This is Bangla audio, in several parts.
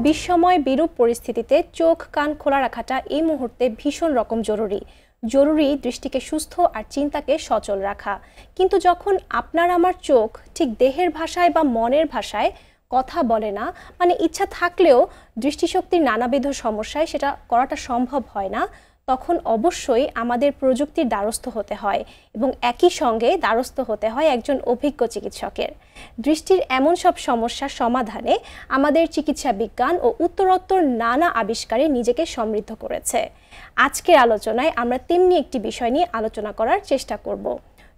বিস্ময় বিরূপ পরিস্থিতিতে চোখ কান খোলা রাখাটা এই মুহূর্তে ভীষণ রকম জরুরি দৃষ্টিকে সুস্থ আর চিন্তাকে সচল রাখা। কিন্তু যখন আপনার আমার চোখ ঠিক দেহের ভাষায় বা মনের ভাষায় কথা বলে না, মানে ইচ্ছা থাকলেও দৃষ্টিশক্তির নানাবিধ সমস্যায় সেটা করাটা সম্ভব হয় না, তখন অবশ্যই আমাদের প্রযুক্তির দ্বারস্থ হতে হয় এবং একই সঙ্গে দ্বারস্থ হতে হয় একজন অভিজ্ঞ চিকিৎসকের। দৃষ্টির এমন সব সমস্যার সমাধানে আমাদের চিকিৎসা বিজ্ঞান ও উত্তরোত্তর নানা আবিষ্কারে নিজেকে সমৃদ্ধ করেছে। আজকের আলোচনায় আমরা তেমনি একটি বিষয় নিয়ে আলোচনা করার চেষ্টা করব।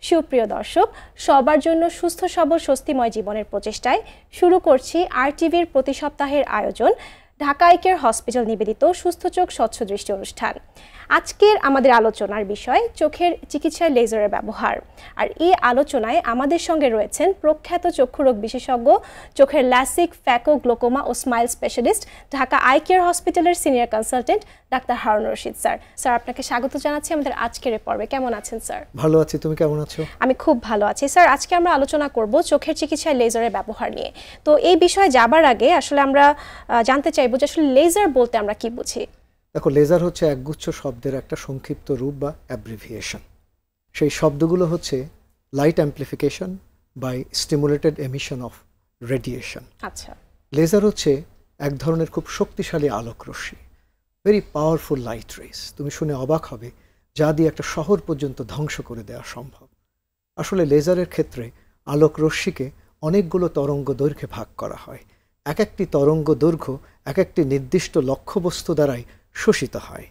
সুপ্রিয় দর্শক, সবার জন্য সুস্থ সবল স্বস্তিময় জীবনের প্রচেষ্টায় শুরু করছি RTVর প্রতি সপ্তাহের আয়োজন ঢাকা আই কেয়ার হসপিটাল নিবেদিত সুস্থ চোখ স্বচ্ছ দৃষ্টি অনুষ্ঠান। আজকের আমাদের আলোচনার বিষয় চোখের চিকিৎসায় লেজারের ব্যবহার। আর এই আলোচনায় আমাদের সঙ্গে রয়েছেন প্রখ্যাত চক্ষুরোগ বিশেষজ্ঞ, চোখের ল্যাসিক, ফ্যাকো, গ্লোকোমা ও SMILE specialist, Dhaka eye care হসপিটালের senior consultant doctor Harun Rashid sir. Sir, আপনাকে স্বাগত জানাচ্ছি আমাদের আজকের এই পর্বে। কেমন আছেন স্যার? ভালো আছি, তুমি কেমন আছো? আমি খুব ভালো আছি স্যার। আজকে আমরা আলোচনা করব চোখের চিকিৎসায় লেজারের ব্যবহার নিয়ে। তো এই বিষয়ে যাবার আগে আসলে আমরা জানতে চাইবো যে আসলে লেজার বলতে আমরা কি বুঝি? দেখো, লেজার হচ্ছে একগুচ্ছ শব্দের একটা সংক্ষিপ্ত রূপ বা অ্যাব্রিভিয়েশন। সেই শব্দগুলো হচ্ছে light amplification by stimulated emission of radiation. আচ্ছা, লেজার হচ্ছে এক ধরনের খুব শক্তিশালী আলোক রশ্মি, ভেরি পাওয়ারফুল লাইট রেস। তুমি শুনে অবাক হবে যা দিয়ে একটা শহর পর্যন্ত ধ্বংস করে দেওয়া সম্ভব। আসলে লেজারের ক্ষেত্রে আলোক রশ্মিকে অনেকগুলো তরঙ্গ দৈর্ঘ্যে ভাগ করা হয়। এক একটি তরঙ্গ দৈর্ঘ্য এক একটি নির্দিষ্ট লক্ষ্যবস্তু দ্বারাই শোষিত হয়।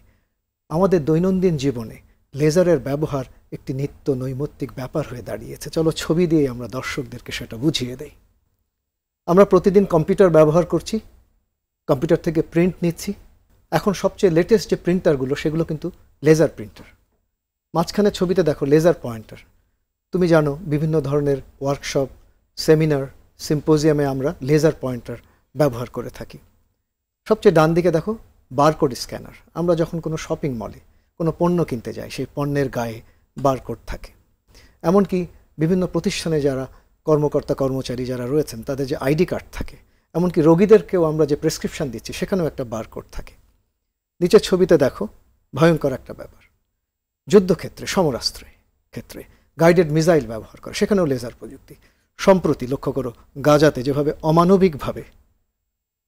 আমাদের দৈনন্দিন জীবনে লেজারের ব্যবহার একটি নিত্য নৈমিত্তিক ব্যাপার হয়ে দাঁড়িয়েছে। চলো ছবি দিয়ে আমরা দর্শকদেরকে সেটা বুঝিয়ে দেই। আমরা প্রতিদিন কম্পিউটার ব্যবহার করছি, কম্পিউটার থেকে প্রিন্ট নিচ্ছি। এখন সবচেয়ে লেটেস্ট যে প্রিন্টারগুলো সেগুলো কিন্তু লেজার প্রিন্টার। মাঝখানে ছবিতে দেখো লেজার পয়েন্টার। তুমি জানো বিভিন্ন ধরনের ওয়ার্কশপ, সেমিনার, সিম্পোজিয়ামে আমরা লেজার পয়েন্টার ব্যবহার করে থাকি। সবচেয়ে ডান দিকে দেখো বারকোড স্ক্যানার। আমরা যখন কোনো শপিং মলে কোনো পণ্য কিনতে যাই, সেই পণ্যের গায়ে বারকোড থাকে। এমনকি বিভিন্ন প্রতিষ্ঠানে যারা কর্মকর্তা কর্মচারী যারা রয়েছেন তাদের যে আইডি কার্ড থাকে, এমনকি রোগীদেরকেও আমরা যে প্রেসক্রিপশন দিচ্ছি সেখানেও একটা বারকোড থাকে। নিচের ছবিতে দেখো ভয়ঙ্কর একটা ব্যাপার, যুদ্ধক্ষেত্রে, সমরাস্ত্রের ক্ষেত্রে গাইডেড মিসাইল ব্যবহার করে, সেখানেও লেজার প্রযুক্তি। সম্প্রতি লক্ষ্য করো গাজাতে যেভাবে অমানবিকভাবে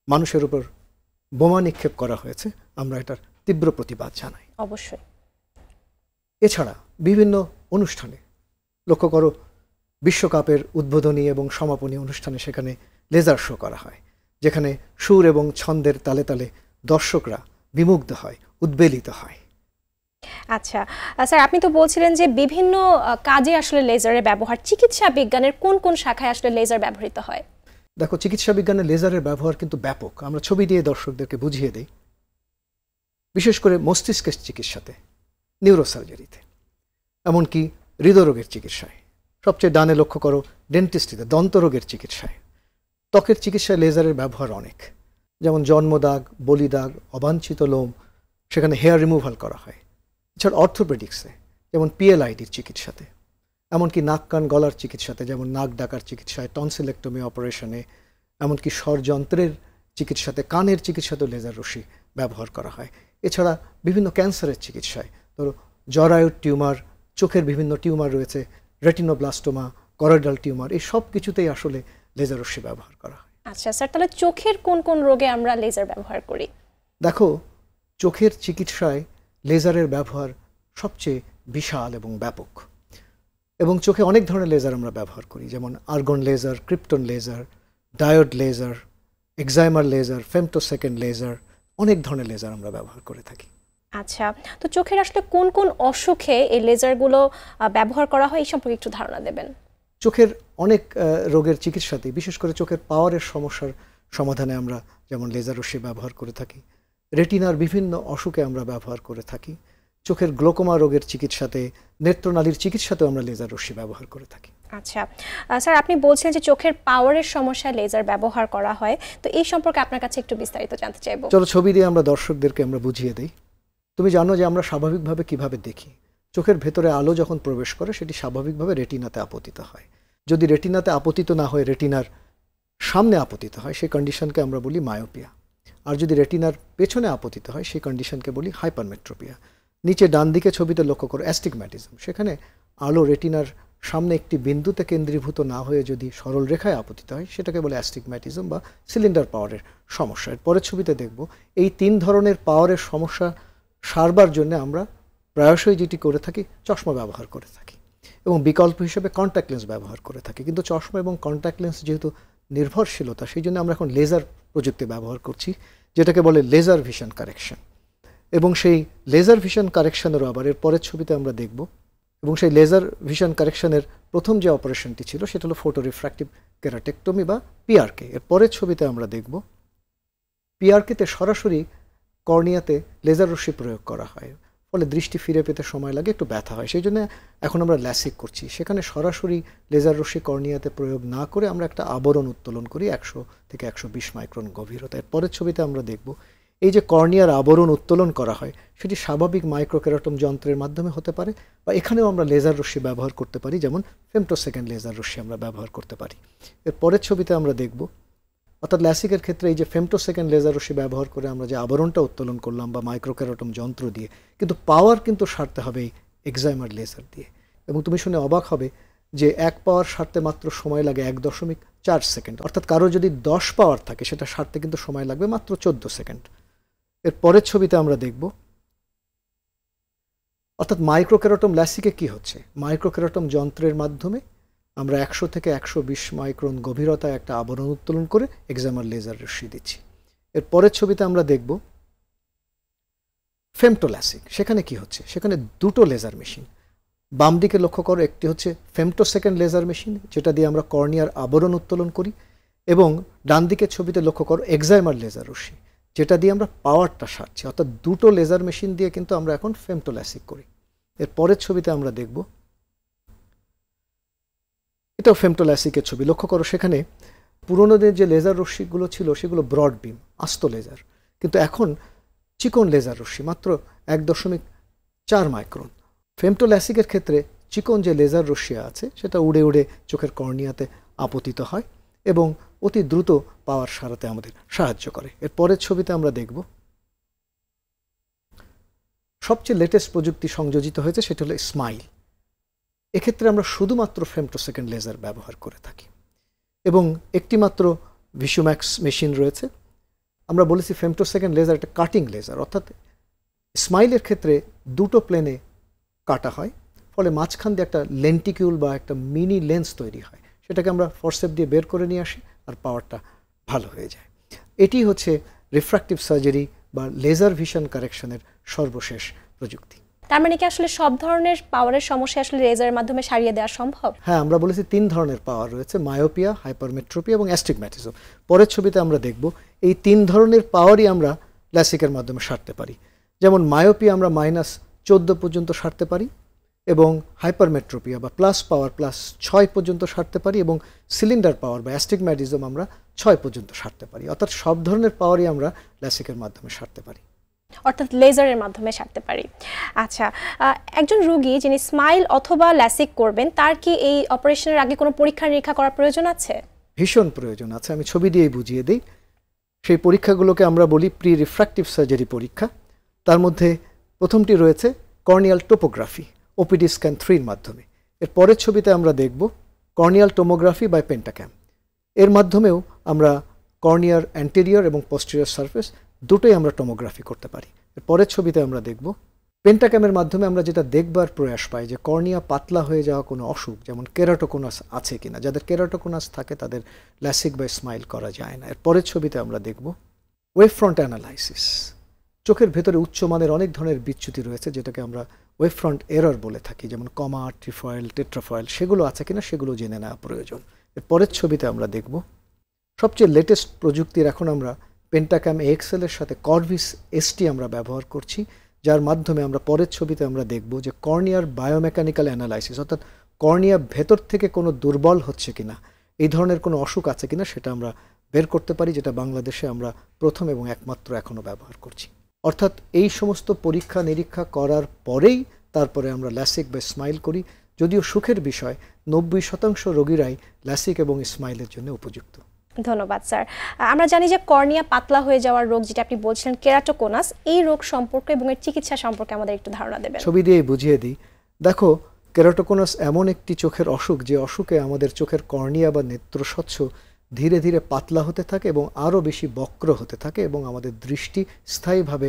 মানুষের উপর বোমা নিক্ষেপ করা হয়েছে, আমরা এটার তীব্র প্রতিবাদ জানাই। অবশ্যই। এছাড়া বিভিন্ন অনুষ্ঠানে লক্ষ্য করো বিশ্বকাপের উদ্বোধনী এবং সমাপনী অনুষ্ঠানে সেখানে লেজার শো করা হয়, যেখানে সুর এবং ছন্দের তালে তালে দর্শকরা বিমুগ্ধ হয়, উদ্বেলিত হয়। আচ্ছা স্যার, আপনি তো বলছিলেন যে বিভিন্ন কাজে আসলে লেজারের ব্যবহার, চিকিৎসা বিজ্ঞানের কোন কোন শাখায় আসলে লেজার ব্যবহৃত হয়? দেখো, চিকিৎসা বিজ্ঞানে লেজারের ব্যবহার কিন্তু ব্যাপক। আমরা ছবি দিয়ে দর্শকদেরকে বুঝিয়ে দিই। বিশেষ করে মস্তিষ্কের চিকিৎসাতে, নিউরোসার্জারিতে, এমনকি হৃদরোগের চিকিৎসায়। সবচেয়ে ডানে লক্ষ্য করো ডেন্টিস্ট্রিতে, দন্তরোগের চিকিৎসায়। ত্বকের চিকিৎসায় লেজারের ব্যবহার অনেক, যেমন জন্মদাগ, বলিদাগ, অবাঞ্ছিত লোম, সেখানে হেয়ার রিমুভাল করা হয়। এছাড়া অর্থোপেডিক্সে, যেমন PLIDর চিকিৎসাতে, এমনকি নাক কান গলার চিকিৎসাতে, যেমন নাক ডাকার চিকিৎসায়, টনসিলেক্টমি অপারেশনে, এমনকি স্বরযন্ত্রের চিকিৎসাতে, কানের চিকিৎসাতেও লেজার রশ্মি ব্যবহার করা হয়। এছাড়া বিভিন্ন ক্যান্সারের চিকিৎসায়, ধরো জরায়ুর টিউমার, চোখের বিভিন্ন টিউমার রয়েছে, রেটিনোব্লাস্টোমা, করয়েডাল টিউমার, এই সব কিছুতেই আসলে লেজার রশ্মি ব্যবহার করা হয়। আচ্ছা স্যার, তাহলে চোখের কোন কোন রোগে আমরা লেজার ব্যবহার করি? দেখো, চোখের চিকিৎসায় লেজারের ব্যবহার সবচেয়ে বিশাল এবং ব্যাপক। এবং চোখে অনেক ধরনের লেজার আমরা ব্যবহার করি, যেমন argon laser, krypton laser, diode laser, excimer laser, femtosecond laser, অনেক ধরনের লেজার আমরা ব্যবহার করে থাকি। আচ্ছা, তো চোখের আসলে কোন কোন অসুখে এই লেজারগুলো ব্যবহার করা হয় এই সম্পর্কে একটু ধারণা দেবেন? চোখের অনেক রোগের চিকিৎসাতে, বিশেষ করে চোখের পাওয়ারের সমস্যার সমাধানে আমরা যেমন লেজার রশ্মি ব্যবহার করে থাকি। রেটিনার বিভিন্ন অসুখে আমরা ব্যবহার করে থাকি। চোখের গ্লোকোমা রোগের চিকিৎসাতে, নেত্রনালীর চিকিৎসাতেও আমরা লেজার রশ্মি ব্যবহার করে থাকি। আচ্ছা স্যার, আপনি বলছেন যে চোখের পাওয়ারের সমস্যায় লেজার ব্যবহার করা হয়, তো এই সম্পর্কে আপনার কাছে একটু বিস্তারিত জানতে চাইবো। চলো ছবি দিয়ে আমরা দর্শকদেরকে আমরা বুঝিয়ে দিই। তুমি জানো যে আমরা স্বাভাবিকভাবে কিভাবে দেখি। চোখের ভেতরে আলো যখন প্রবেশ করে সেটি স্বাভাবিকভাবে রেটিনাতে আপতিত হয়। যদি রেটিনাতে আপতিত না হয়ে রেটিনার সামনে আপতিত হয়, সেই কন্ডিশনকে আমরা বলি মায়োপিয়া। আর যদি রেটিনার পেছনে আপতিত হয় সেই কন্ডিশনকে বলি হাইপারমেট্রোপিয়া। নিচে ডান দিকে ছবিতে লক্ষ্য করো অ্যাস্টিগম্যাটিজম, সেখানে আলো রেটিনার সামনে একটি বিন্দুতে কেন্দ্রীভূত না হয়ে যদি সরল রেখায় আপতিত হয় সেটাকে বলে অ্যাস্টিগম্যাটিজম বা সিলিন্ডার পাওয়ারের সমস্যা। এর পরের ছবিতে দেখব এই 3 ধরনের পাওয়ারের সমস্যা সারবার জন্য আমরা প্রায়শই যেটি করে থাকি চশমা ব্যবহার করে থাকি এবং বিকল্প হিসেবে কন্ট্যাক্ট লেন্স ব্যবহার করে থাকি। কিন্তু চশমা এবং কন্ট্যাক্ট লেন্স যেহেতু নির্ভরশীলতা, সেই জন্য আমরা এখন লেজার প্রযুক্তি ব্যবহার করছি, যেটাকে বলে লেজার ভিশন কারেকশন। এবং সেই লেজার ভিশন কারেকশনেরও আবার এর পরের ছবিতে আমরা দেখব। এবং সেই লেজার ভিশন কারেকশনের প্রথম যে অপারেশনটি ছিল সেটা হলো ফটো রিফ্র্যাক্টিভ কেরাটেক্টমি বা পিআরকে। এর পরের ছবিতে আমরা দেখব পিআরকেতে সরাসরি কর্নিয়াতে লেজার রশ্মি প্রয়োগ করা হয়, ফলে দৃষ্টি ফিরে পেতে সময় লাগে, একটু ব্যথা হয়। সেই জন্য এখন আমরা ল্যাসিক করছি, সেখানে সরাসরি লেজার রশ্মি কর্নিয়াতে প্রয়োগ না করে আমরা একটা আবরণ উত্তোলন করি 100 থেকে 120 মাইক্রন গভীরতা। এর পরের ছবিতে আমরা দেখব এই যে কর্নিয়ার আবরণ উত্তোলন করা হয় সেটি স্বাভাবিক মাইক্রোকেরাটম যন্ত্রের মাধ্যমে হতে পারে বা এখানেও আমরা লেজার রশ্মি ব্যবহার করতে পারি, যেমন ফেমটোসেকেন্ড লেজার রশ্মি আমরা ব্যবহার করতে পারি। এর পরের ছবিতে আমরা দেখব অর্থাৎ ল্যাসিকের ক্ষেত্রে এই যে ফেমটোসেকেন্ড লেজার রশ্মি ব্যবহার করে আমরা যে আবরণটা উত্তোলন করলাম বা মাইক্রোকেরাটম যন্ত্র দিয়ে, কিন্তু পাওয়ার কিন্তু সারতে হবে এই এক্সাইমার লেজার দিয়ে। এবং তুমি শুনে অবাক হবে যে 1 পাওয়ার সারতে মাত্র সময় লাগে 1.4 সেকেন্ড, অর্থাৎ কারো যদি 10 পাওয়ার থাকে সেটা সারতে কিন্তু সময় লাগবে মাত্র 14 সেকেন্ড। এর পরের ছবিতে আমরা দেখব অর্থাৎ মাইক্রোকেরাটম ল্যাসিকে কি হচ্ছে, মাইক্রোকেরাটম যন্ত্রের মাধ্যমে আমরা 100 থেকে 120 মাইক্রন গভীরতায় একটা আবরণ উত্তোলন করে এক্সাইমার লেজার রশ্মি দিচ্ছি। এর পরের ছবিতে আমরা দেখব ফেমটোল্যাসিক, সেখানে কি হচ্ছে, সেখানে দুটো লেজার মেশিন। বাম দিকে লক্ষ্য করো, একটি হচ্ছে ফেমটোসেকেন্ড লেজার মেশিন যেটা দিয়ে আমরা কর্নিয়ার আবরণ উত্তোলন করি, এবং ডান দিকের ছবিতে লক্ষ্য করো এক্সাইমার লেজার রশ্মি যেটা দিয়ে আমরা পাওয়ারটা সারছি। অর্থাৎ দুটো লেজার মেশিন দিয়ে কিন্তু আমরা এখন ফেমটোল্যাসিক করি। এর পরের ছবিতে আমরা দেখব এটাও ফেমটোল্যাসিকের ছবি। লক্ষ্য করো সেখানে পুরোনো দিনের যে লেজার রশ্মিগুলো ছিল সেগুলো ব্রড বিম আস্ত লেজার, কিন্তু এখন চিকন লেজার রশ্মি মাত্র 1.4 মাইক্রন। ফেমটোল্যাসিকের ক্ষেত্রে চিকন যে লেজার রশ্মি আছে সেটা উড়ে উড়ে চোখের কর্নিয়াতে আপতিত হয় এবং অতি দ্রুত পাওয়ার সারাতে আমাদের সাহায্য করে। এর পরের ছবিতে আমরা দেখব সবচেয়ে লেটেস্ট প্রযুক্তি সংযোজিত হয়েছে, সেটা হলো স্মাইল। এক্ষেত্রে আমরা শুধুমাত্র ফেমটোসেকেন্ড লেজার ব্যবহার করে থাকি এবং একটি মাত্র ভিসুম্যাক্স মেশিন রয়েছে। আমরা বলেছি ফেমটোসেকেন্ড লেজার একটা কাটিং লেজার, অর্থাৎ স্মাইলের ক্ষেত্রে দুটো প্লেনে কাটা হয়, ফলে মাঝখান দিয়ে একটা লেন্টিকিউল বা একটা মিনি লেন্স তৈরি হয়, সেটাকে আমরা ফরসেপ দিয়ে বের করে নিয়ে আসি আর পাওয়ারটা ভালো হয়ে যায়। এটি হচ্ছে রিফ্র্যাক্টিভ সার্জারি বা লেজার ভিশন কারেকশনের সর্বশেষ প্রযুক্তি। তার মানে কি আসলে সব ধরনের পাওয়ারের সমস্যা আসলে লেজারের মাধ্যমে সারিয়ে দেওয়া সম্ভব? হ্যাঁ, আমরা বলেছি 3 ধরনের পাওয়ার রয়েছে, মায়োপিয়া, হাইপারমেট্রোপিয়া এবং অ্যাস্টিগম্যাটিজম। পরের ছবিতে আমরা দেখব এই 3 ধরনের পাওয়ারই আমরা ল্যাসিকের মাধ্যমে সারতে পারি। যেমন মায়োপিয়া আমরা -14 পর্যন্ত সারতে পারি এবং হাইপারমেট্রোপিয়া বা প্লাস পাওয়ার +6 পর্যন্ত সারতে পারি এবং সিলিন্ডার পাওয়ার বা অ্যাস্টিগম্যাটিজম আমরা 6 পর্যন্ত সারতে পারি। অর্থাৎ সব ধরনের পাওয়ারই আমরা ল্যাসিকের মাধ্যমে সারতে পারি, অর্থাৎ লেজারের মাধ্যমে সারতে পারি। আচ্ছা, একজন রোগী যিনি স্মাইল অথবা ল্যাসিক করবেন তার কি এই অপারেশনের আগে কোনো পরীক্ষা নিরীক্ষা করার প্রয়োজন আছে? ভীষণ প্রয়োজন আছে। আমি ছবি দিয়েই বুঝিয়ে দিই। সেই পরীক্ষাগুলোকে আমরা বলি প্রি রিফ্র্যাক্টিভ সার্জারি পরীক্ষা। তার মধ্যে প্রথমটি রয়েছে কর্নিয়াল টোপোগ্রাফি ওপিডি স্ক্যান 3-র মাধ্যমে। এর পরের ছবিতে আমরা দেখব কর্নিয়াল টোমোগ্রাফি বাই পেন্টাক্যাম। এর মাধ্যমেও আমরা কর্নিয়ার অ্যান্টেরিয়র এবং পোস্টেরিয়র সারফেস দুটোই আমরা টোমোগ্রাফি করতে পারি। এর পরের ছবিতে আমরা দেখব পেন্টাক্যামের মাধ্যমে আমরা যেটা দেখবার প্রয়াস পাই যে কর্নিয়া পাতলা হয়ে যাওয়া কোনো অসুখ, যেমন কেরাটোকোনাস আছে কিনা। যাদের কেরাটোকোনাস থাকে তাদের ল্যাসিক বা স্মাইল করা যায় না। এর পরের ছবিতে আমরা দেখব ওয়েভ ফ্রন্ট অ্যানালাইসিস। চোখের ভেতরে উচ্চমানের অনেক ধরনের বিচ্যুতি রয়েছে যেটাকে আমরা ওয়েভ ফ্রন্ট এরর বলে থাকি, যেমন কমা, ট্রিফয়েল, টেট্রাফয়েল, সেগুলো আছে কিনা সেগুলো জেনে নেওয়া প্রয়োজন। এর পরের ছবিতে আমরা দেখব সবচেয়ে লেটেস্ট প্রযুক্তির এখন আমরা পেন্টাক্যাম এক্সেল এর সাথে করভিস এসটি আমরা ব্যবহার করছি, যার মাধ্যমে আমরা পরের ছবিতে আমরা দেখব যে কর্নিয়ার বায়োমেকানিক্যাল অ্যানালাইসিস, অর্থাৎ কর্নিয়া ভেতর থেকে কোনো দুর্বল হচ্ছে কিনা, এই ধরনের কোনো অসুখ আছে কিনা সেটা আমরা বের করতে পারি, যেটা বাংলাদেশে আমরা প্রথম এবং একমাত্র এখনও ব্যবহার করছি। অর্থাৎ এই সমস্ত পরীক্ষা নিরীক্ষা করার পরেই তারপরে আমরা ল্যাসিক বা স্মাইল করি। যদিও সুখের বিষয় 90% রোগীরাই ল্যাসিক এবং স্মাইলের জন্য উপযুক্ত। ধন্যবাদ স্যার। আমরা জানি যে কর্নিয়া পাতলা হয়ে যাওয়ার রোগ, যেটা আপনি বলছিলেন কেরাটোকোনাস, এই রোগ সম্পর্কে এবং এর চিকিৎসা সম্পর্কে আমাদের একটু ধারণা দেবেন। ছবি দিয়ে বুঝিয়ে দিই। দেখো, কেরাটোকোনাস এমন একটি চোখের অসুখ যে অসুখে আমাদের চোখের কর্নিয়া বা নেত্রস্বচ্ছ ধীরে ধীরে পাতলা হতে থাকে এবং আরও বেশি বক্র হতে থাকে এবং আমাদের দৃষ্টি স্থায়ীভাবে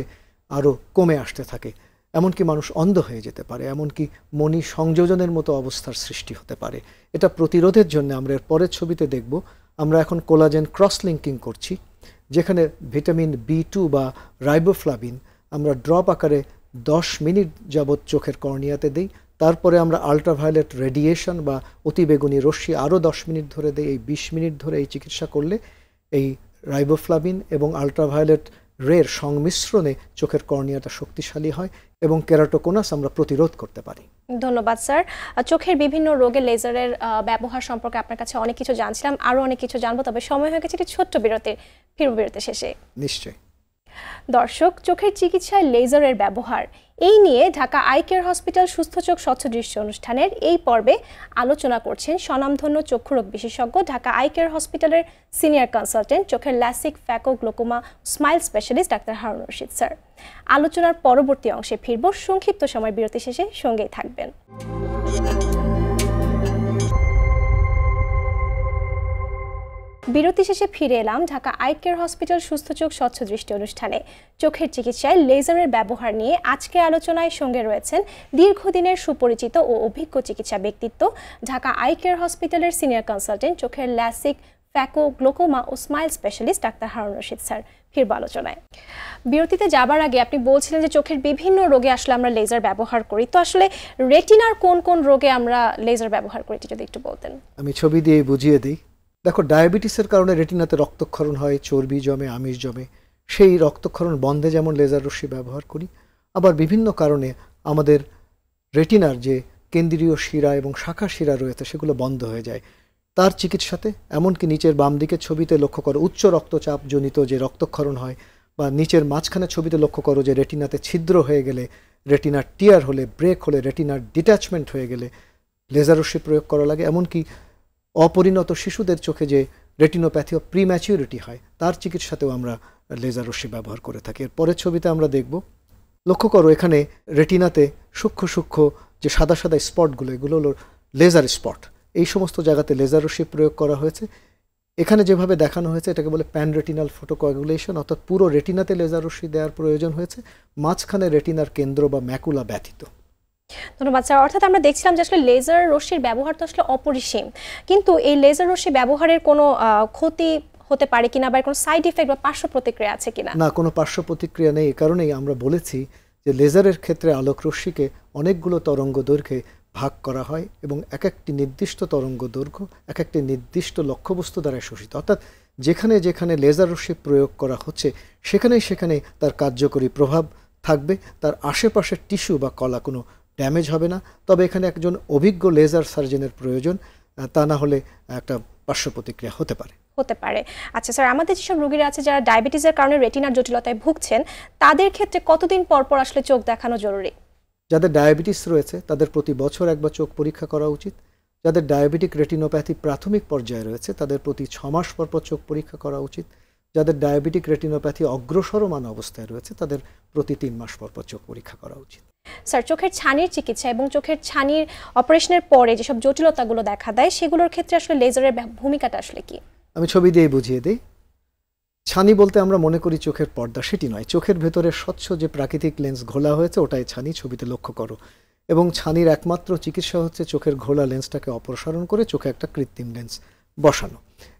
আরও কমে আসতে থাকে। এমনকি মানুষ অন্ধ হয়ে যেতে পারে, এমনকি মনি সংযোজনের মতো অবস্থার সৃষ্টি হতে পারে। এটা প্রতিরোধের জন্য আমরা এর পরের ছবিতে দেখব, আমরা এখন কোলাজেন ক্রস লিঙ্কিং করছি, যেখানে ভিটামিন B2 বা রাইবোফ্লাভিন আমরা ড্রপ আকারে 10 মিনিট যাবৎ চোখের কর্নিয়াতে দিই। তারপরে আমরা আল্ট্রাভায়োলেট রেডিয়েশন বা অতিবেগুনি রশ্মি আরও 10 মিনিট ধরে দিই। এই 20 মিনিট ধরে এই চিকিৎসা করলে এই রাইবোফ্লাভিন এবং আল্ট্রাভায়োলেট রের সংমিশ্রণে চোখের কর্নিয়াটা শক্তিশালী হয় এবং কেরাটোকোনাস আমরা প্রতিরোধ করতে পারি। ধন্যবাদ স্যার। চোখের বিভিন্ন রোগে লেজারের ব্যবহার সম্পর্কে আপনার কাছে অনেক কিছু জানছিলাম, আরও অনেক কিছু জানবো, তবে সময় হয়ে গেছে একটি ছোট্ট বিরতির। ফিরব বিরতি শেষে। নিশ্চয়ই। দর্শক, চোখের চিকিৎসায় লেজারের ব্যবহার এই নিয়ে ঢাকা আই কেয়ার হসপিটাল সুস্থ চোখ স্বচ্ছ দৃষ্টি অনুষ্ঠানের এই পর্বে আলোচনা করছেন স্বনামধন্য চক্ষুরোগ বিশেষজ্ঞ, ঢাকা আই কেয়ার হসপিটালের সিনিয়র কনসালটেন্ট, চোখের LASIK, phaco, glaucoma, smile specialist doctor Harun Rashid sir. আলোচনার পরবর্তী অংশে ফিরব সংক্ষিপ্ত সময় বিরতি শেষে, সঙ্গেই থাকবেন। বিরতি শেষে ফিরে এলাম ঢাকা আই কেয়ার হসপিটাল সুস্থ চোখ স্বচ্ছ দৃষ্টি অনুষ্ঠানে। চোখের চিকিৎসায় লেজারের ব্যবহার নিয়ে আজকের আলোচনায় সঙ্গে রয়েছেন দীর্ঘদিনের সুপরিচিত ও অভিজ্ঞ চিকিৎসা ব্যক্তিত্ব, ঢাকা আই কেয়ার হসপিটালের সিনিয়র কনসালটেন্ট, চোখের ল্যাসিক, ফ্যাকো, গ্লোকোমা ও SMILE specialist doctor Harun Rashid sir. ফিরব আলোচনায়। বিরতিতে যাবার আগে আপনি বলছিলেন যে চোখের বিভিন্ন রোগে আসলে আমরা লেজার ব্যবহার করি, তো আসলে রেটিনার কোন কোন রোগে আমরা লেজার ব্যবহার করি যদি একটু বলতেন। আমি ছবি দিয়ে বুঝিয়ে দিই। দেখো, ডায়াবেটিসের কারণে রেটিনাতে রক্তক্ষরণ হয়, চর্বি জমে, আমিষ জমে। সেই রক্তক্ষরণ বন্ধে যেমন লেজার রশ্মি ব্যবহার করি, আবার বিভিন্ন কারণে আমাদের রেটিনার যে কেন্দ্রীয় শিরা এবং শাখা শিরা রয়েছে সেগুলো বন্ধ হয়ে যায়। তার চিকিৎসাতে এমনকি নিচের বাম দিকের ছবিতে লক্ষ্য করো উচ্চ রক্তচাপ জনিত যে রক্তক্ষরণ হয়, বা নিচের মাঝখানে ছবিতে লক্ষ্য করো যে রেটিনাতে ছিদ্র হয়ে গেলে, রেটিনার টিয়ার হলে, ব্রেক হলে, রেটিনার ডিট্যাচমেন্ট হয়ে গেলে লেজার রশ্মি প্রয়োগ করা লাগে। এমনকি অপরিণত শিশুদের চোখে যে রেটিনোপ্যাথি অফ প্রিম্যাচিউরিটি হয়, তার চিকিৎসাতেও আমরা লেজার রশ্মি ব্যবহার করে থাকি। এর পরের ছবিতে আমরা দেখব, লক্ষ্য করো এখানে রেটিনাতে সূক্ষ্ম সূক্ষ্ম যে সাদা সাদা স্পটগুলো, এগুলো হলো লেজার স্পট। এই সমস্ত জায়গাতে লেজার রশ্মি প্রয়োগ করা হয়েছে। এখানে যেভাবে দেখানো হয়েছে এটাকে বলে প্যান রেটিনাল ফটোকোয়াগুলেশন, অর্থাৎ পুরো রেটিনাতে লেজার রশ্মি দেওয়ার প্রয়োজন হয়েছে, মাঝখানে রেটিনার কেন্দ্র বা ম্যাকুলা ব্যতীত। ধন্যবাদ স্যার। অর্থাৎ আমরা দেখছিলাম যে আসলে লেজার রশ্মির ব্যবহার তো আসলে অপরিসীম, কিন্তু এই লেজার রশ্মি ব্যবহারের কোনো ক্ষতি হতে পারে কিনা বা কোনো সাইড ইফেক্ট বা পার্শ্ব প্রতিক্রিয়া আছে কিনা? না, কোনো পার্শ্ব প্রতিক্রিয়া নেই। এই কারণেই আমরা বলেছি যে লেজারের ক্ষেত্রে আলোক রশ্মিকে অনেকগুলো তরঙ্গ দৈর্ঘ্যে ভাগ করা হয় এবং এক একটি নির্দিষ্ট তরঙ্গ দৈর্ঘ্য এক একটি নির্দিষ্ট লক্ষ্যবস্তু দ্বারা শোষিত। অর্থাৎ যেখানে যেখানে লেজার রশ্মি প্রয়োগ করা হচ্ছে সেখানেই সেখানে তার কার্যকরী প্রভাব থাকবে, তার আশেপাশের টিস্যু বা কলা কোনো ড্যামেজ হবে না। তবে এখানে একজন অভিজ্ঞ লেজার সার্জনের প্রয়োজন, তা না হলে একটা পার্শ্ব প্রতিক্রিয়া হতে পারে। আচ্ছা স্যার, আমাদের যেসব রোগীরা আছে যারা ডায়াবেটিসের কারণে রেটিনার জটিলতায় ভুগছেন, তাদের ক্ষেত্রে কতদিন পর পর আসলে চোখ দেখানো জরুরি? যাদের ডায়াবেটিস রয়েছে তাদের প্রতি বছর একবার চোখ পরীক্ষা করা উচিত। যাদের ডায়াবেটিক রেটিনোপ্যাথি প্রাথমিক পর্যায়ে রয়েছে তাদের প্রতি 6 মাস পর পর চোখ পরীক্ষা করা উচিত। যাদের ডায়াবেটিক রেটিনোপ্যাথি অগ্রসরমান অবস্থায় রয়েছে তাদের প্রতি 3 মাস পর পর চোখ পরীক্ষা করা উচিত। স্যার, চোখের ছানির চিকিৎসা এবং চোখের ছানির অপারেশনের পরে যেসব জটিলতাগুলো দেখা দেয় সেগুলোর ক্ষেত্রে আসলে লেজারের ভূমিকাটা আসলে কি? আমি ছবি দিয়ে বুঝিয়ে দিই। ছানি বলতে আমরা মনে করি চোখের পর্দা, সেটি নয়। চোখের ভেতরে স্বচ্ছ যে প্রাকৃতিক লেন্স ঘোলা হয়েছে ওটাই ছানি, ছবিতে লক্ষ্য করো। এবং ছানির একমাত্র চিকিৎসা হচ্ছে চোখের ঘোলা লেন্সটাকে অপসারণ করে চোখে একটা কৃত্রিম লেন্স বসানো।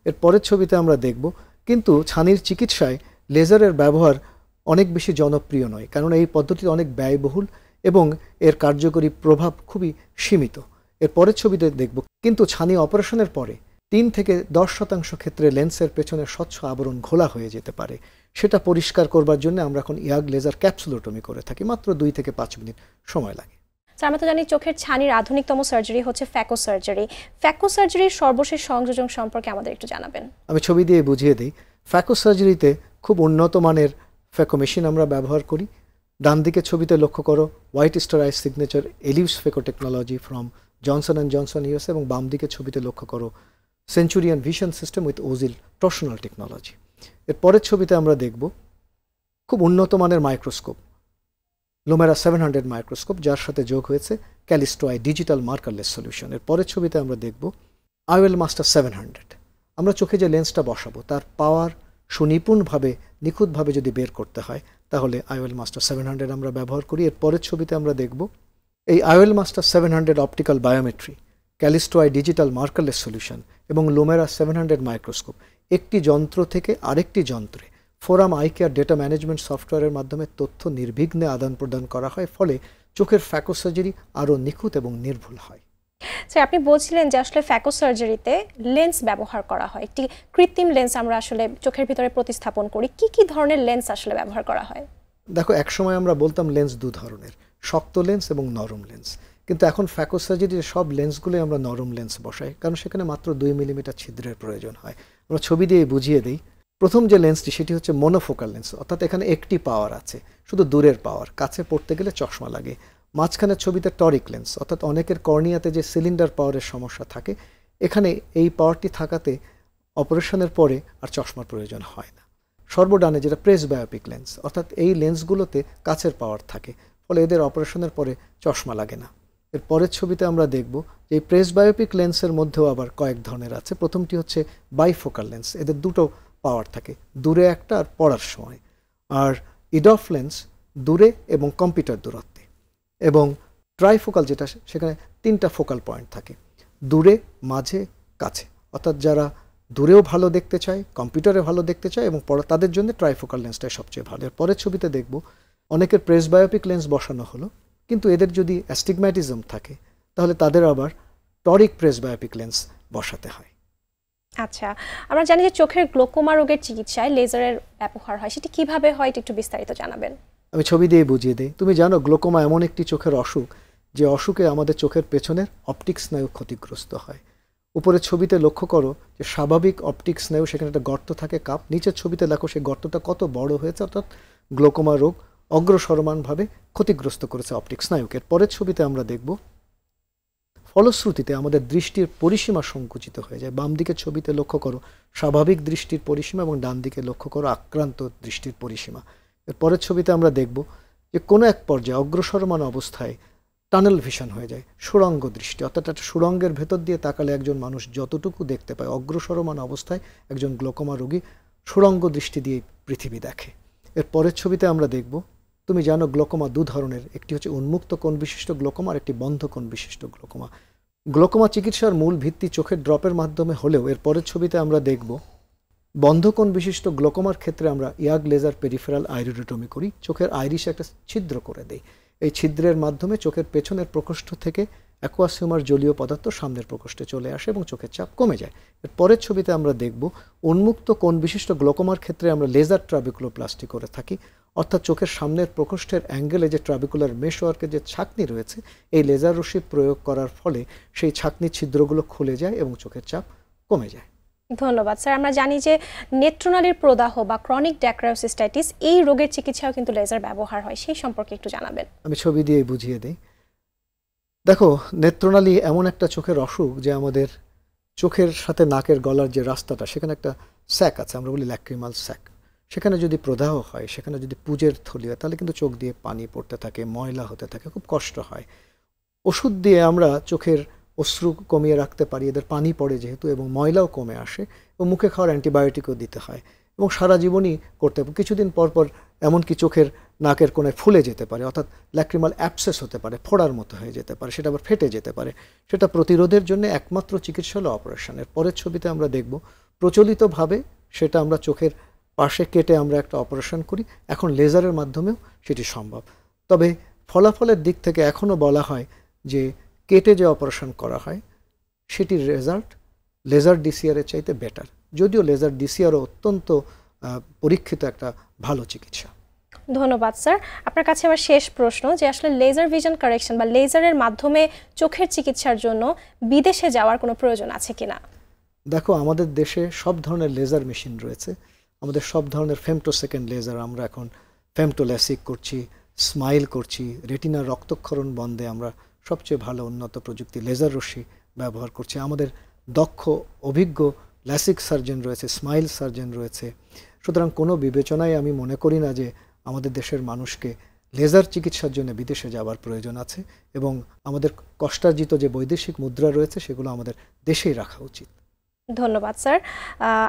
এর পরের ছবিতে আমরা দেখব, কিন্তু ছানির চিকিৎসায় লেজারের ব্যবহার অনেক বেশি জনপ্রিয় নয়, কারণ এই পদ্ধতি অনেক ব্যয়বহুল এবং এর কার্যকরী প্রভাব খুবই সীমিত। এর পরের ছবিতে দেখব, কিন্তু ছানি অপারেশনের পরে 3 থেকে 10% ক্ষেত্রে লেন্সের পেছনে স্বচ্ছ আবরণ ঘোলা হয়ে যেতে পারে। সেটা পরিষ্কার করবার জন্য আমরা এখন ইয়াগ লেজার ক্যাপসুলোটমি করে থাকি, মাত্র 2 থেকে 5 মিনিট সময় লাগে। স্যার, আমরা তো জানি চোখের ছানির আধুনিকতম সার্জারি হচ্ছে ফ্যাকো সার্জারি। ফ্যাকো সার্জারির সর্বশেষ সংযোজন সম্পর্কে আমাদের একটু জানাবেন। আমি ছবি দিয়ে বুঝিয়ে দিই। ফ্যাকো সার্জারিতে খুব উন্নত মানের ফ্যাকো মেশিন আমরা ব্যবহার করি। ডান দিকে ছবিতে লক্ষ্য করো white star eye signature Ellips phaco technology from Johnson and Johnson US, এবং বাম দিকে ছবিতে লক্ষ্য করো Centurion vision system with Ozil torsional technology. এর পরের ছবিতে আমরা দেখব খুব উন্নত মানের মাইক্রোস্কোপ, লুমেরা 700 মাইক্রোস্কোপ, যার সাথে যোগ হয়েছে Callisto eye digital markerless solution. এর পরের ছবিতে আমরা দেখব আইওএল মাস্টার 700। আমরা চোখে যে লেন্সটা বসাবো তার পাওয়ার সুনিপুণভাবে নিখুঁতভাবে যদি বের করতে হয় তাহলে আইওএল মাস্টার 700 আমরা ব্যবহার করি। এর পরের ছবিতে আমরা দেখব এই IOL master 700 optical biometry, Callisto eye digital markerless solution এবং লুমেরা 700 মাইক্রোস্কোপ একটি যন্ত্র থেকে আরেকটি যন্ত্রে Forum eye care data management সফটওয়্যারের মাধ্যমে তথ্য নির্বিঘ্নে আদান প্রদান করা হয়, ফলে চোখের ফ্যাকো সার্জারি আরও নিখুঁত এবং নির্ভুল হয়। স্যার, আপনি বলছিলেন যে আসলে ফ্যাকো সার্জারিতে লেন্স ব্যবহার করা হয়, একটি কৃত্রিম লেন্স আমরা আসলে চোখের ভিতরে প্রতিস্থাপন করি। কি কি ধরনের লেন্স আসলে ব্যবহার করা হয়? দেখো, একসময় আমরা বলতাম লেন্স দু ধরনের, শক্ত লেন্স এবং নরম লেন্স, কিন্তু এখন ফ্যাকো সার্জারির সব লেন্সগুলোই আমরা নরম লেন্স বসাই, কারণ সেখানে মাত্র 2 মিলিমিটার ছিদ্রের প্রয়োজন হয়। আমরা ছবি দিয়ে বুঝিয়ে দিই। প্রথম যে লেন্সটি সেটি হচ্ছে মনোফোকাল লেন্স, অর্থাৎ এখানে একটি পাওয়ার আছে, শুধু দূরের পাওয়ার, কাছে পড়তে গেলে চশমা লাগে। মাঝখানের ছবিতে টরিক লেন্স, অর্থাৎ অনেকের কর্নিয়াতে যে সিলিন্ডার পাওয়ারের সমস্যা থাকে, এখানে এই পাওয়ারটি থাকাতে অপারেশনের পরে আর চশমার প্রয়োজন হয় না। সর্বডানে যেটা প্রেস বায়োপিক লেন্স, অর্থাৎ এই লেন্সগুলোতে কাছের পাওয়ার থাকে, ফলে এদের অপারেশনের পরে চশমা লাগে না। এর পরের ছবিতে আমরা দেখব যে এই প্রেস বায়োপিক লেন্সের মধ্যেও আবার কয়েক ধরনের আছে। প্রথমটি হচ্ছে বাইফোকাল লেন্স, এদের দুটো পাওয়ার থাকে, দূরে একটা আর পড়ার সময়। আর ইডফ লেন্স দূরে এবং কম্পিউটার দূরত্বে। এবং ট্রাইফোকাল যেটা, সেখানে 3টা ফোকাল পয়েন্ট থাকে, দূরে, মাঝে, কাছে। অর্থাৎ যারা দূরেও ভালো দেখতে চায়, কম্পিউটারে ভালো দেখতে চায় এবং পড়া, তাদের জন্য ট্রাইফোকাল লেন্সটাই সবচেয়ে ভালো। এর পরের ছবিতে দেখব অনেকের প্রেস বায়োপিক লেন্স বসানো হলো, কিন্তু এদের যদি অ্যাস্টিগম্যাটিজম থাকে তাহলে তাদের আবার টরিক প্রেস বায়োপিক লেন্স বসাতে হয়। আচ্ছা, আমরা জানি যে চোখের গ্লোকোমা রোগের চিকিৎসায় লেজারের ব্যবহার হয়, সেটি কিভাবে হয় একটু বিস্তারিত জানাবেন? আমি ছবি দিয়ে বুঝিয়ে দিই। তুমি জানো, গ্লোকোমা এমন একটি চোখের অসুখ যে অসুখে আমাদের চোখের পেছনের অপটিক স্নায়ু ক্ষতিগ্রস্ত হয়। উপরের ছবিতে লক্ষ্য করো যে স্বাভাবিক অপটিক স্নায়ু, সেখানে একটা গর্ত থাকে, কাপ। নিচের ছবিতে দেখো সেই গর্তটা কত বড় হয়েছে, অর্থাৎ গ্লোকোমা রোগ অগ্রসরমানভাবে ক্ষতিগ্রস্ত করেছে অপটিক স্নায়ুকে। পরের ছবিতে আমরা দেখব ফলশ্রুতিতে আমাদের দৃষ্টির পরিসীমা সংকুচিত হয়ে যায়। বাম দিকের ছবিতে লক্ষ্য করো স্বাভাবিক দৃষ্টির পরিসীমা এবং ডান দিকে লক্ষ্য করো আক্রান্ত দৃষ্টির পরিসীমা। এর পরের ছবিতে আমরা দেখব যে কোনো এক পর্যায়ে অগ্রসরমান অবস্থায় টানেল ভিশন হয়ে যায়, সুড়ঙ্গ দৃষ্টি, অর্থাৎ একটা সুড়ঙ্গের ভেতর দিয়ে তাকালে একজন মানুষ যতটুকু দেখতে পায়, অগ্রসরমান অবস্থায় একজন গ্লোকোমা রোগী সুড়ঙ্গ দৃষ্টি দিয়ে পৃথিবী দেখে। এর পরের ছবিতে আমরা দেখব, তুমি জানো গ্লোকোমা দু ধরনের, একটি হচ্ছে উন্মুক্ত কোণ বিশিষ্ট গ্লোকোমা আর একটি বন্ধ কোণ বিশিষ্ট গ্লোকোমা। গ্লোকোমা চিকিৎসার মূল ভিত্তি চোখের ড্রপের মাধ্যমে হলেও এর পরের ছবিতে আমরা দেখব বন্ধ কোণ বিশিষ্ট গ্লোকোমার ক্ষেত্রে আমরা ইয়াগ লেজার পেরিফেরাল আইরিডোটমি করি, চোখের আইরিশে একটা ছিদ্র করে দেই। এই ছিদ্রের মাধ্যমে চোখের পেছনের প্রকোষ্ঠ থেকে অ্যাকুয়াস হিউমার জলীয় পদার্থ সামনের প্রকোষ্ঠে চলে আসে এবং চোখের চাপ কমে যায়। এর পরের ছবিতে আমরা দেখব উন্মুক্ত কোণ বিশিষ্ট গ্লোকোমার ক্ষেত্রে আমরা লেজার ট্রাবিকুলোপ্লাস্টি করে থাকি, অর্থাৎ চোখের সামনের প্রকোষ্ঠের অ্যাঙ্গেলে যে ট্রাবিকুলার মেশওয়ার্কের যে ছাঁকনি রয়েছে, এই লেজার রশ্মি প্রয়োগ করার ফলে সেই ছাঁকনির ছিদ্রগুলো খুলে যায় এবং চোখের চাপ কমে যায়। ধন্যবাদ স্যার। আমরা জানি যে নেত্রনালীর প্রদাহ বা ক্রনিক ড্যাক্রায়োসিস্টাইটিস, এই রোগের চিকিৎসাও কিন্তু লেজার ব্যবহার হয়, সেই সম্পর্কে একটু জানাবেন? আমি ছবি দিয়ে বুঝিয়ে দিই। দেখো, নেত্রনালী এমন একটা চোখের অসুখ যে আমাদের চোখের সাথে নাকের গলার যে রাস্তাটা, সেখানে একটা স্যাক আছে, আমরা বলি ল্যাক্রিমাল স্যাক। সেখানে যদি প্রদাহ হয়, সেখানে যদি পুজের থলি হয়, তাহলে কিন্তু চোখ দিয়ে পানি পড়তে থাকে, ময়লা হতে থাকে, খুব কষ্ট হয়। ওষুধ দিয়ে আমরা চোখের অশ্রু কমিয়ে রাখতে পারি, এদের পানি পড়ে যেহেতু, এবং ময়লাও কমে আসে, এবং মুখে খাওয়ার অ্যান্টিবায়োটিকও দিতে হয়, এবং সারা জীবনই করতে হবে। কিছুদিন পর পর এমনকি চোখের নাকের কোণায় ফুলে যেতে পারে, অর্থাৎ ল্যাক্রিমাল অ্যাবসেস হতে পারে, ফোড়ার মতো হয়ে যেতে পারে, সেটা আবার ফেটে যেতে পারে। সেটা প্রতিরোধের জন্য একমাত্র চিকিৎসা হলো অপারেশনের। পরের ছবিতে আমরা দেখব প্রচলিতভাবে সেটা আমরা চোখের পাশে কেটে আমরা একটা অপারেশন করি, এখন লেজারের মাধ্যমেও সেটি সম্ভব। তবে ফলাফলের দিক থেকে এখনও বলা হয় যে কেটে যে অপারেশন করা হয় সেটির রেজাল্ট লেজার ডিসিআরের চাইতে বেটার, যদিও লেজার ডিসিআরও অত্যন্ত পরীক্ষিত একটা ভালো চিকিৎসা। ধন্যবাদ স্যার। আপনার কাছে আমার শেষ প্রশ্ন, যে আসলে লেজার ভিশন কারেকশন বা লেজারের মাধ্যমে চোখের চিকিৎসার জন্য বিদেশে যাওয়ার কোনো প্রয়োজন আছে কিনা? দেখো, আমাদের দেশে সব ধরনের লেজার মেশিন রয়েছে, আমাদের সব ধরনের ফেমটোসেকেন্ড লেজার, আমরা এখন ফেমটোল্যাসিক করছি, স্মাইল করছি, রেটিনার রক্তক্ষরণ বন্ধে আমরা সবচেয়ে ভালো উন্নত প্রযুক্তি লেজার রশ্মি ব্যবহার করছি। আমাদের দক্ষ অভিজ্ঞ ল্যাসিক সার্জন রয়েছে, স্মাইল সার্জন রয়েছে। সুতরাং কোনো বিবেচনায় আমি মনে করি না যে আমাদের দেশের মানুষকে লেজার চিকিৎসার জন্য বিদেশে যাওয়ার প্রয়োজন আছে, এবং আমাদের কষ্টার্জিত যে বৈদেশিক মুদ্রা রয়েছে সেগুলো আমাদের দেশেই রাখা উচিত। ধন্যবাদ স্যার।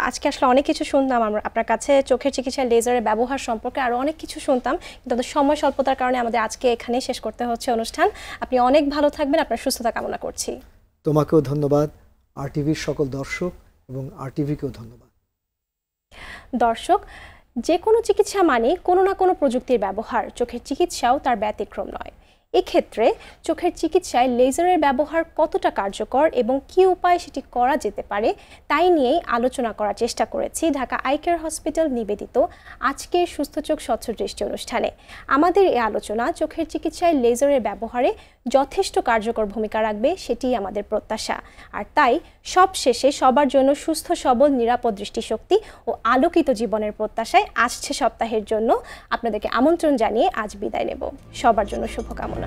আজকে আসলে অনেক কিছু শুনলাম আমরা আপনার কাছে, চোখের চিকিৎসায় লেজারের ব্যবহার সম্পর্কে আরও অনেক কিছু শুনতাম, কিন্তু সময় স্বল্পতার কারণে আমাদের আজকে এখানেই শেষ করতে হচ্ছে অনুষ্ঠান। আপনি অনেক ভালো থাকবেন, আপনার সুস্থতা কামনা করছি। তোমাকেও ধন্যবাদ, RTVর সকল দর্শক এবং RTVকেও ধন্যবাদ। দর্শক, যে কোনো চিকিৎসা মানে কোনো না কোনো প্রযুক্তির ব্যবহার, চোখের চিকিৎসাও তার ব্যতিক্রম নয়। এক্ষেত্রে চোখের চিকিৎসায় লেজারের ব্যবহার কতটা কার্যকর এবং কী উপায়ে সেটি করা যেতে পারে তাই নিয়েই আলোচনা করার চেষ্টা করেছি ঢাকা আই কেয়ার হসপিটাল নিবেদিত আজকের সুস্থ চোখ স্বচ্ছ দৃষ্টি অনুষ্ঠানে। আমাদের এই আলোচনা চোখের চিকিৎসায় লেজারের ব্যবহারে যথেষ্ট কার্যকর ভূমিকা রাখবে, সেটিই আমাদের প্রত্যাশা। আর তাই সব শেষে সবার জন্য সুস্থ সবল নিরাপদ দৃষ্টিশক্তি ও আলোকিত জীবনের প্রত্যাশায় আসছে সপ্তাহের জন্য আপনাদেরকে আমন্ত্রণ জানিয়ে আজ বিদায় নেব। সবার জন্য শুভকামনা।